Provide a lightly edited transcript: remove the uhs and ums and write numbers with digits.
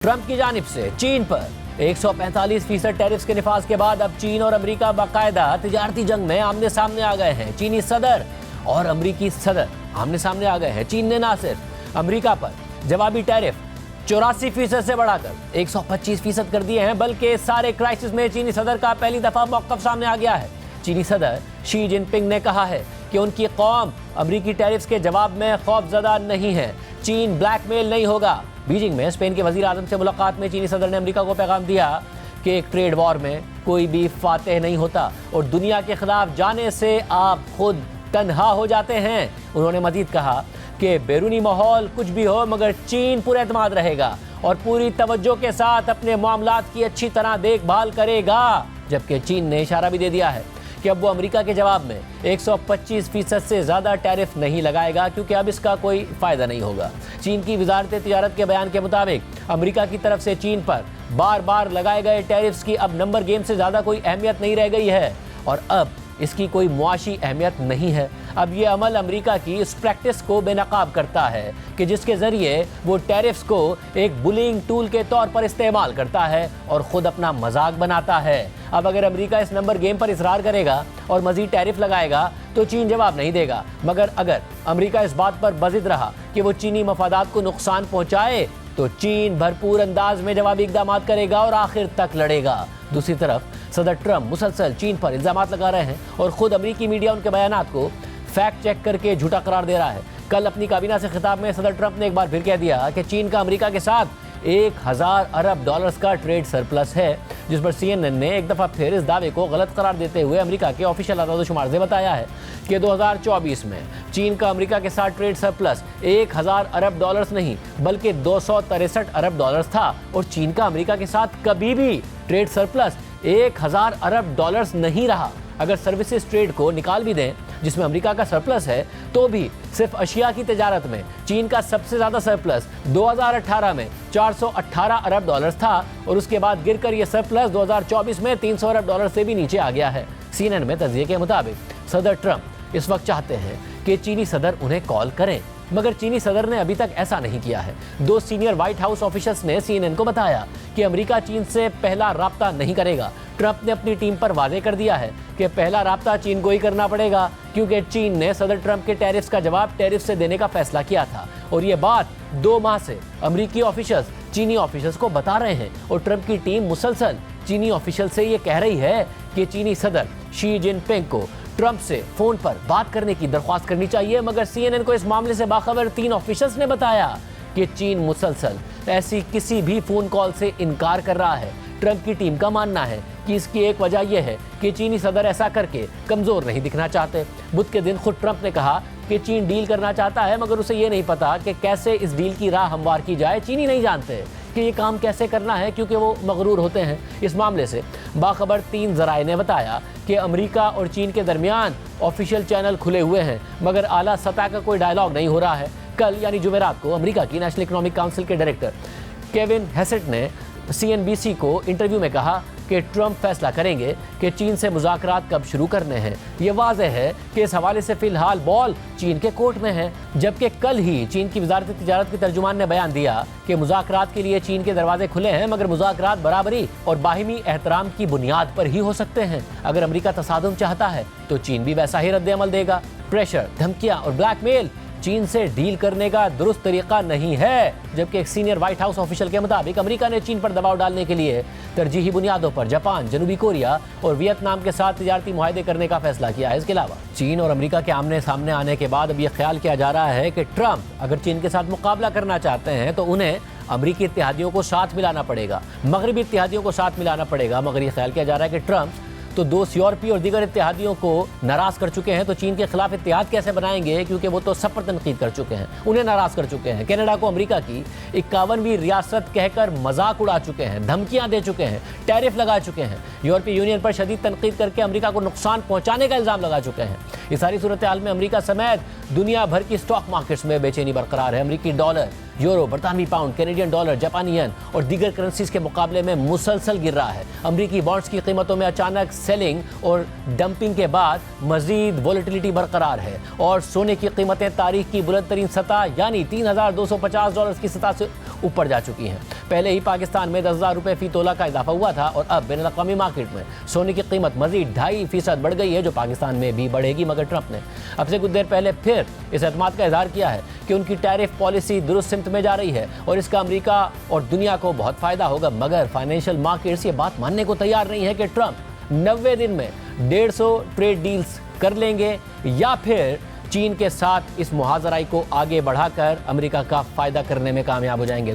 Trump की जानिब से चीन पर 145% टैरिफ्स के निफाज के बाद अब चीन और अमेरिका बाकायदा तिजारती जंग में आमने सामने आ गए हैं। चीनी सदर और अमेरिकी सदर आमने सामने आ गए हैं। चीन ने ना सिर्फ अमेरिका पर जवाबी टैरिफ 84% से बढ़ाकर 125% कर दिए हैं, बल्कि सारे क्राइसिस में चीनी सदर का पहली दफा मौक़िफ़ सामने आ गया है। चीनी सदर शी जिनपिंग ने कहा है कि उनकी कौम अमेरिकी टैरिफ्स के जवाब में खौफजदा नहीं है। चीन ब्लैकमेल नहीं होगा। बीजिंग में स्पेन के वज़ीर आज़म से मुलाकात में चीनी सदर ने अमेरिका को पैगाम दिया कि एक ट्रेड वॉर में कोई भी फातेह नहीं होता और दुनिया के खिलाफ जाने से आप खुद तन्हा हो जाते हैं। उन्होंने मजीद कहा कि बैरूनी माहौल कुछ भी हो मगर चीन पुरएतमाद रहेगा और पूरी तवज्जो के साथ अपने मामलात की अच्छी तरह देखभाल करेगा। जबकि चीन ने इशारा भी दे दिया है कि अब वो अमेरिका के जवाब में 125% से ज़्यादा टैरिफ नहीं लगाएगा, क्योंकि अब इसका कोई फ़ायदा नहीं होगा। चीन की वजारत तिजारत के बयान के मुताबिक अमेरिका की तरफ से चीन पर बार बार लगाए गए टैरिफ्स की अब नंबर गेम से ज़्यादा कोई अहमियत नहीं रह गई है और अब इसकी कोई मुआशी अहमियत नहीं है। अब ये अमल अमेरिका की इस प्रैक्टिस को बेनकाब करता है कि जिसके ज़रिए वो टैरिफ्स को एक बुलिंग टूल के तौर पर इस्तेमाल करता है और ख़ुद अपना मजाक बनाता है। अब अगर अमेरिका इस नंबर गेम पर इसरार करेगा और मज़ीद टैरिफ लगाएगा तो चीन जवाब नहीं देगा, मगर अगर अमेरिका इस बात पर बज़िद रहा कि वो चीनी मफादात को नुकसान पहुँचाए तो चीन भरपूर अंदाज में जवाबी इक़दाम करेगा और आखिर तक लड़ेगा। दूसरी तरफ सदर ट्रंप मुसलसल चीन पर इल्ज़ाम लगा रहे हैं और ख़ुद अमेरिकी मीडिया उनके बयानात को फैक्ट चेक करके झूठा करार दे रहा है। कल अपनी काबीना से खिताब में सदर ट्रंप ने एक बार फिर कह दिया कि चीन का अमेरिका के साथ 1000 अरब डॉलर्स का ट्रेड सरप्लस है, जिस पर CNN ने एक दफ़ा फिर इस दावे को गलत करार देते हुए अमेरिका के ऑफिशियल आदाद-ओ-शुमार से बताया है कि 2024 में चीन का अमेरिका के साथ ट्रेड सरप्लस 1000 अरब डॉलर्स नहीं बल्कि 263 अरब डॉलर्स था और चीन का अमेरिका के साथ कभी भी ट्रेड सरप्लस 1000 अरब डॉलर्स नहीं रहा। अगर सर्विसेज ट्रेड को निकाल भी दें जिसमें अमेरिका का सरप्लस है तो भी सिर्फ अशिया की तजारत में चीन का सबसे ज़्यादा सरप्लस 2018 में 418 अरब डॉलर्स था और उसके बाद गिरकर यह सरप्लस 2024 में 300 अरब डॉलर से भी नीचे आ गया है। CNN में तज़किये के मुताबिक सदर ट्रंप इस वक्त चाहते हैं कि चीनी सदर उन्हें कॉल करें, मगर चीनी सदर ने अभी तक ऐसा नहीं किया है। 2 सीनियर व्हाइट हाउस ऑफिशियल्स ने CNN को बताया कि अमेरिका चीन से पहला राब्ता नहीं करेगा। ट्रंप ने अपनी टीम पर वादे कर दिया है कि पहला राब्ता चीन को ही करना पड़ेगा, क्योंकि चीन ने सदर ट्रंप के टैरिफ्स का जवाब टैरिफ से देने का फैसला किया था और ये बात 2 माह से अमेरिकी ऑफिशियल्स चीनी ऑफिशियल्स को बता रहे हैं और ट्रंप की टीम मुसलसल चीनी ऑफिशियल से ये कह रही है कि चीनी सदर शी जिनपिंग को ट्रंप से फ़ोन पर बात करने की दरख्वास्त करनी चाहिए। मगर CNN को इस मामले से बाखबर 3 ऑफिशियल्स ने बताया कि चीन मुसलसल ऐसी किसी भी फ़ोन कॉल से इनकार कर रहा है। ट्रंप की टीम का मानना है कि इसकी एक वजह यह है कि चीनी सदर ऐसा करके कमज़ोर नहीं दिखना चाहते। बुध के दिन खुद ट्रंप ने कहा कि चीन डील करना चाहता है, मगर उसे ये नहीं पता कि कैसे इस डील की राह हमवार की जाए। चीनी नहीं जानते कि ये काम कैसे करना है, क्योंकि वो मगरूर होते हैं। इस मामले से बाखबर 3 ज़राए ने बताया कि अमेरिका और चीन के दरमियान ऑफिशियल चैनल खुले हुए हैं, मगर आला सतह का कोई डायलॉग नहीं हो रहा है। कल यानी जुमेरात को अमेरिका की नेशनल इकोनॉमिक काउंसिल के डायरेक्टर केविन हेसेट ने CNBC को इंटरव्यू में कहा कि ट्रंप फैसला करेंगे कि चीन से मुज़ाकरात कब शुरू करने हैं। ये वाज़ेह है कि इस हवाले से फ़िलहाल बॉल चीन के कोर्ट में है। जबकि कल ही चीन की वज़ारत तिजारत के तर्जुमान ने बयान दिया कि मुज़ाकरात के लिए चीन के दरवाजे खुले हैं, मगर मुज़ाकरात बराबरी और बाहिमी एहतराम की बुनियाद पर ही हो सकते हैं। अगर अमेरिका तसादुम चाहता है तो चीन भी वैसा ही रद्द-ए-अमल देगा। प्रेशर, धमकियाँ और ब्लैकमेल चीन से डील करने का दुरुस्त तरीका नहीं है। जबकि एक सीनियर व्हाइट हाउस ऑफिशियल के मुताबिक अमेरिका ने चीन पर दबाव डालने के लिए तरजीही बुनियादों पर जापान, जनूबी कोरिया और वियतनाम के साथ तिजारती मुआहदे करने का फैसला किया है। इसके अलावा चीन और अमेरिका के आमने सामने आने के बाद अब यह ख्याल किया जा रहा है कि ट्रंप अगर चीन के साथ मुकाबला करना चाहते हैं तो उन्हें अमेरिकी इत्तेहादियों को साथ मिलाना पड़ेगा, मगरबी इत्तेहादियों को साथ मिलाना पड़ेगा। मगर यह ख्याल किया जा रहा है कि ट्रंप तो दोस्त यूरोपीय और दीगर इत्तेहादियों को नाराज़ कर चुके हैं, तो चीन के खिलाफ इत्तेहाद कैसे बनाएंगे, क्योंकि वो तो सब पर तनकीद कर चुके हैं, उन्हें नाराज़ कर चुके हैं। कनाडा को अमेरिका की 51वीं रियासत कहकर मजाक उड़ा चुके हैं, धमकियां दे चुके हैं, टैरिफ लगा चुके हैं, यूरोपीय यूनियन पर शदीद तनकीद करके अमेरिका को नुकसान पहुंचाने का इल्ज़ाम लगा चुके हैं। इस सारी सूरत हाल में अमेरिका समेत दुनिया भर की स्टॉक मार्केट्स में बेचैनी बरकरार है। अमेरिकी डॉलर, यूरो, बरतानवी पाउंड, कैनेडियन डॉलर, जापानी येन और दीगर करेंसीज के मुकाबले में मुसलसल गिर रहा है। अमेरिकी बॉन्ड्स की कीमतों में अचानक सेलिंग और डंपिंग के बाद मजीद वोलेटिलिटी बरकरार है और सोने की कीमतें तारीख की बुलंद तरीन सतह यानी $3,250 की सतह से ऊपर जा चुकी हैं। पहले ही पाकिस्तान में 10,000 रुपए फी तोला का इजाफा हुआ था और अब बैनुल अक़वामी मार्केट में सोने की कीमत मजीद 2.5% बढ़ गई है, जो पाकिस्तान में भी बढ़ेगी। मगर ट्रंप ने अब से कुछ देर पहले फिर इस एतमाद का इजहार किया है कि उनकी टैरिफ पॉलिसी दुरुस्त सिमत में जा रही है और इसका अमेरिका और दुनिया को बहुत फायदा होगा। मगर फाइनेंशियल मार्केट्स ये बात मानने को तैयार नहीं है कि ट्रंप 90 दिन में 150 ट्रेड डील्स कर लेंगे या फिर चीन के साथ इस मुहाजराई को आगे बढ़ाकर अमेरिका का फायदा करने में कामयाब हो जाएंगे।